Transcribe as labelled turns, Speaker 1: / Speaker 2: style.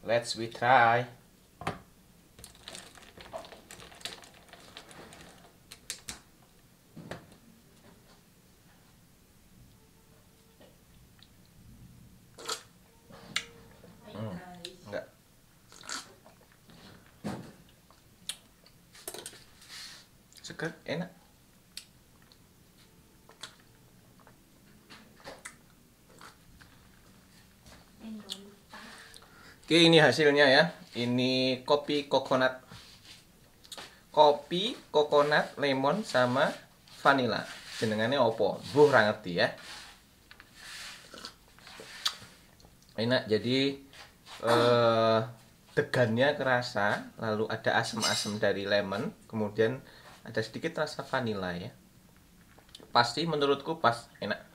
Speaker 1: Let's we try. Enggak. Seger, enak. Oke, ini hasilnya ya. Ini kopi coconut. Kopi, coconut, lemon sama vanilla. Jenengannya opo? Buh, ra ngerti ya. Enak, jadi degannya kerasa, lalu ada asam-asam dari lemon, kemudian ada sedikit rasa vanilla ya. Pasti menurutku pas, enak.